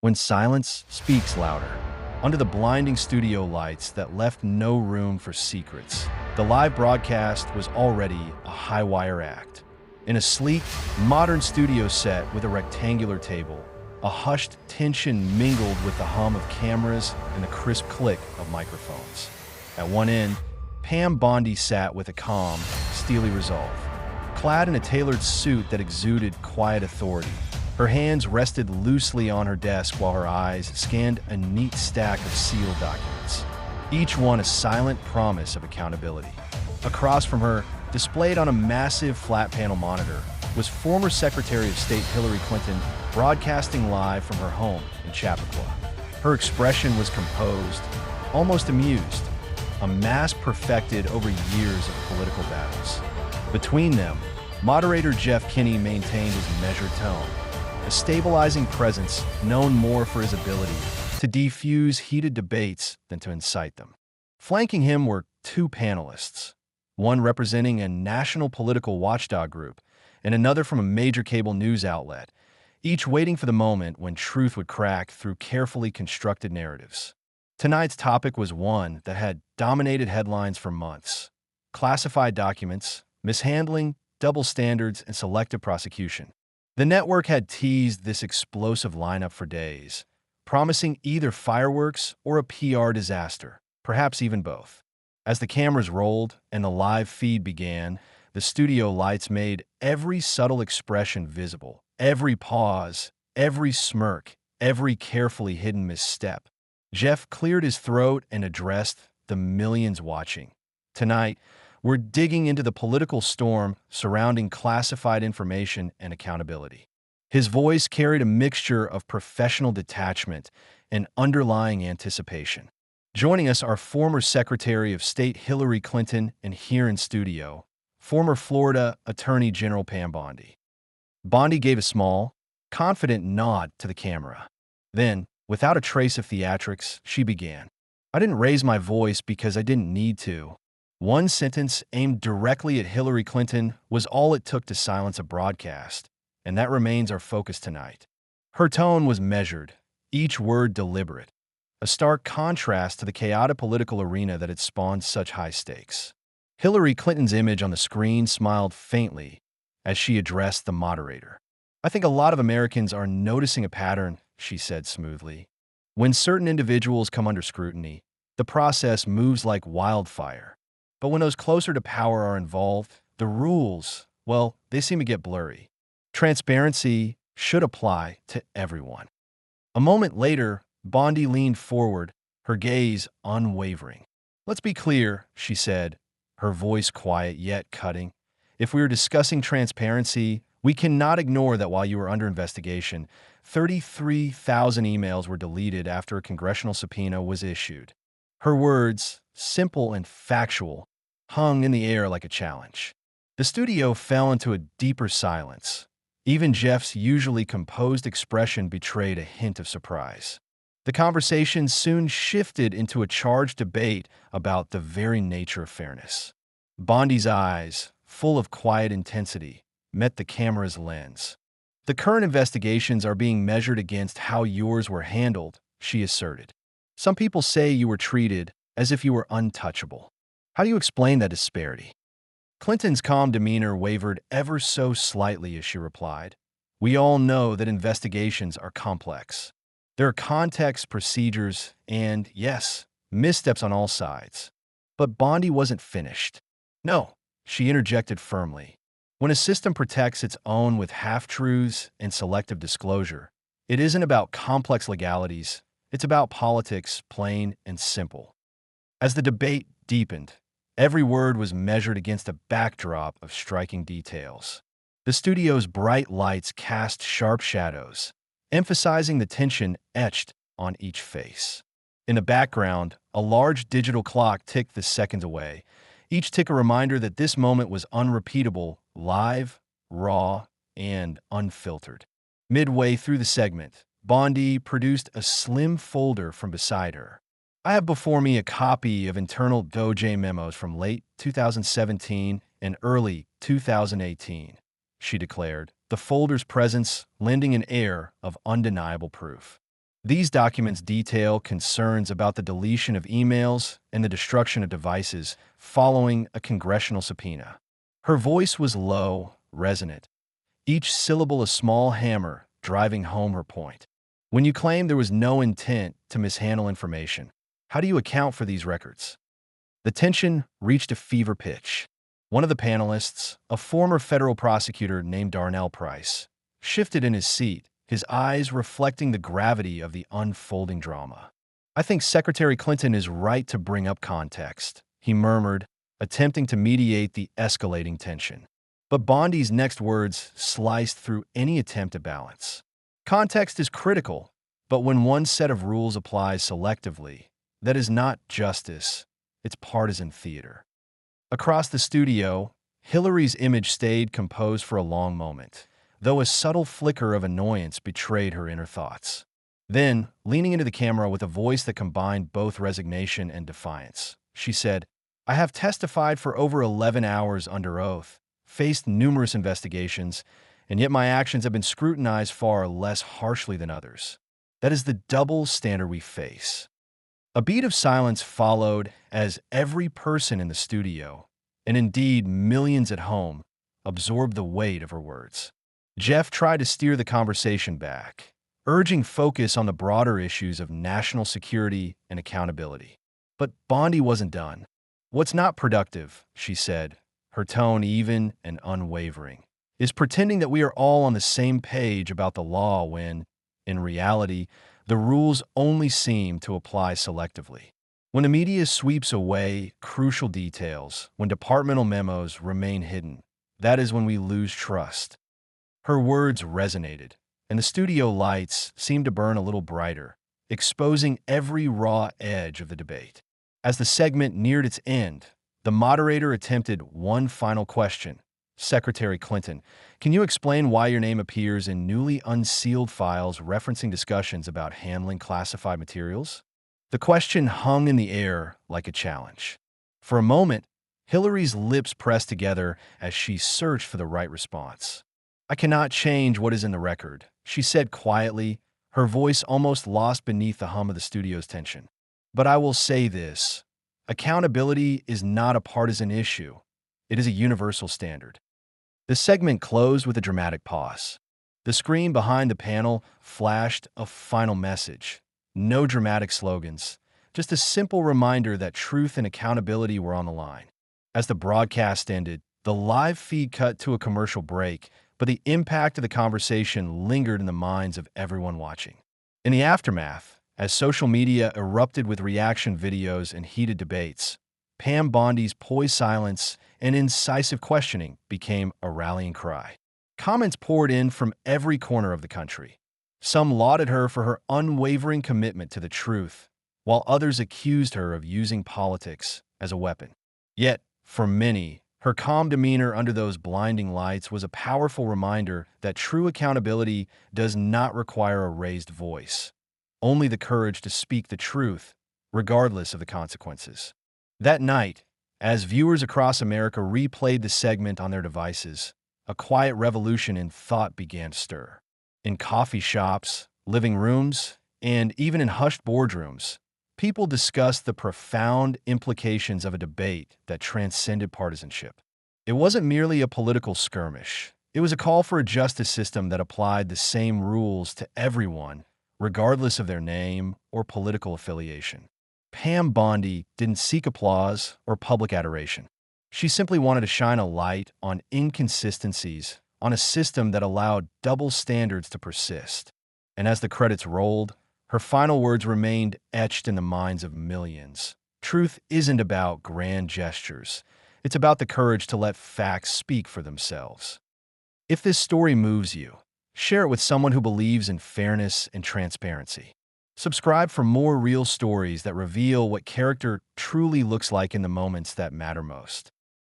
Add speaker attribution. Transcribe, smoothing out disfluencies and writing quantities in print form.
Speaker 1: when silence speaks louder. Under the blinding studio lights that left no room for secrets, the live broadcast was already a high-wire act. In a sleek, modern studio set with a rectangular table, a hushed tension mingled with the hum of cameras and the crisp click of microphones. At one end, Pam Bondi sat with a calm, steely resolve. Clad in a tailored suit that exuded quiet authority, her hands rested loosely on her desk while her eyes scanned a neat stack of sealed documents, each one a silent promise of accountability. Across from her, displayed on a massive flat-panel monitor, was former Secretary of State Hillary Clinton broadcasting live from her home in Chappaqua. Her expression was composed, almost amused, a mask perfected over years of political battles. Between them, moderator Jeff Kinney maintained his measured tone, a stabilizing presence known more for his ability to defuse heated debates than to incite them. Flanking him were two panelists, one representing a national political watchdog group and another from a major cable news outlet, each waiting for the moment when truth would crack through carefully constructed narratives. Tonight's topic was one that had dominated headlines for months: classified documents, mishandling, double standards, and selective prosecution. The network had teased this explosive lineup for days, promising either fireworks or a PR disaster, perhaps even both. As the cameras rolled and the live feed began, the studio lights made every subtle expression visible, every pause, every smirk, every carefully hidden misstep. Jeff cleared his throat and addressed the millions watching. Tonight, we're digging into the political storm surrounding classified information and accountability. His voice carried a mixture of professional detachment and underlying anticipation. Joining us are former Secretary of State Hillary Clinton and here in studio, former Florida Attorney General Pam Bondi. Bondi gave a small, confident nod to the camera. Then, without a trace of theatrics, she began. "I didn't raise my voice because I didn't need to." One sentence aimed directly at Hillary Clinton was all it took to silence a broadcast, and that remains our focus tonight. Her tone was measured, each word deliberate, a stark contrast to the chaotic political arena that had spawned such high stakes. Hillary Clinton's image on the screen smiled faintly as she addressed the moderator. "I think a lot of Americans are noticing a pattern," she said smoothly. "When certain individuals come under scrutiny, the process moves like wildfire. But when those closer to power are involved, the rules, well, they seem to get blurry. Transparency should apply to everyone." A moment later, Bondi leaned forward, her gaze unwavering. "Let's be clear," she said, her voice quiet yet cutting. "If we are discussing transparency, we cannot ignore that while you were under investigation, 33,000 emails were deleted after a congressional subpoena was issued." Her words, simple and factual, hung in the air like a challenge. The studio fell into a deeper silence. Even Jeff's usually composed expression betrayed a hint of surprise. The conversation soon shifted into a charged debate about the very nature of fairness. Bondi's eyes, full of quiet intensity, met the camera's lens. "The current investigations are being measured against how yours were handled," she asserted. "Some people say you were treated as if you were untouchable. How do you explain that disparity?" Clinton's calm demeanor wavered ever so slightly as she replied. "We all know that investigations are complex. There are context, procedures, and, yes, missteps on all sides." But Bondi wasn't finished. "No," she interjected firmly. "When a system protects its own with half-truths and selective disclosure, it isn't about complex legalities, it's about politics, plain and simple." As the debate deepened, every word was measured against a backdrop of striking details. The studio's bright lights cast sharp shadows, emphasizing the tension etched on each face. In the background, a large digital clock ticked the seconds away, each tick a reminder that this moment was unrepeatable, live, raw, and unfiltered. Midway through the segment, Bondi produced a slim folder from beside her. "I have before me a copy of internal DOJ memos from late 2017 and early 2018, she declared, the folder's presence lending an air of undeniable proof. These documents detail concerns about the deletion of emails and the destruction of devices following a congressional subpoena. Her voice was low, resonant, each syllable a small hammer driving home her point. When you claim there was no intent to mishandle information, how do you account for these records? The tension reached a fever pitch. One of the panelists, a former federal prosecutor named Darnell Price, shifted in his seat, his eyes reflecting the gravity of the unfolding drama. "I think Secretary Clinton is right to bring up context," he murmured, attempting to mediate the escalating tension. But Bondi's next words sliced through any attempt at balance. "Context is critical, but when one set of rules applies selectively, that is not justice, it's partisan theater." Across the studio, Hillary's image stayed composed for a long moment, though a subtle flicker of annoyance betrayed her inner thoughts. Then, leaning into the camera with a voice that combined both resignation and defiance, she said, "I have testified for over 11 hours under oath, faced numerous investigations, and yet my actions have been scrutinized far less harshly than others. That is the double standard we face." A beat of silence followed as every person in the studio, and indeed millions at home, absorbed the weight of her words. Jeff tried to steer the conversation back, urging focus on the broader issues of national security and accountability. But Bondi wasn't done. "What's not productive," she said, her tone even and unwavering, "is pretending that we are all on the same page about the law when, in reality, the rules only seem to apply selectively. When the media sweeps away crucial details, when departmental memos remain hidden, that is when we lose trust." Her words resonated, and the studio lights seemed to burn a little brighter, exposing every raw edge of the debate. As the segment neared its end, the moderator attempted one final question. "Secretary Clinton, can you explain why your name appears in newly unsealed files referencing discussions about handling classified materials?" The question hung in the air like a challenge. For a moment, Hillary's lips pressed together as she searched for the right response. "I cannot change what is in the record," she said quietly, her voice almost lost beneath the hum of the studio's tension. "But I will say this: accountability is not a partisan issue. It is a universal standard." The segment closed with a dramatic pause. The screen behind the panel flashed a final message. No dramatic slogans, just a simple reminder that truth and accountability were on the line. As the broadcast ended, the live feed cut to a commercial break, but the impact of the conversation lingered in the minds of everyone watching. In the aftermath, as social media erupted with reaction videos and heated debates, Pam Bondi's poised silence and incisive questioning became a rallying cry. Comments poured in from every corner of the country. Some lauded her for her unwavering commitment to the truth, while others accused her of using politics as a weapon. Yet, for many, her calm demeanor under those blinding lights was a powerful reminder that true accountability does not require a raised voice, only the courage to speak the truth, regardless of the consequences. That night, as viewers across America replayed the segment on their devices, a quiet revolution in thought began to stir. In coffee shops, living rooms, and even in hushed boardrooms, people discussed the profound implications of a debate that transcended partisanship. It wasn't merely a political skirmish. It was a call for a justice system that applied the same rules to everyone, regardless of their name or political affiliation. Pam Bondi didn't seek applause or public adoration. She simply wanted to shine a light on inconsistencies, on a system that allowed double standards to persist. And as the credits rolled, her final words remained etched in the minds of millions. Truth isn't about grand gestures. It's about the courage to let facts speak for themselves. If this story moves you, share it with someone who believes in fairness and transparency. Subscribe for more real stories that reveal what character truly looks like in the moments that matter most.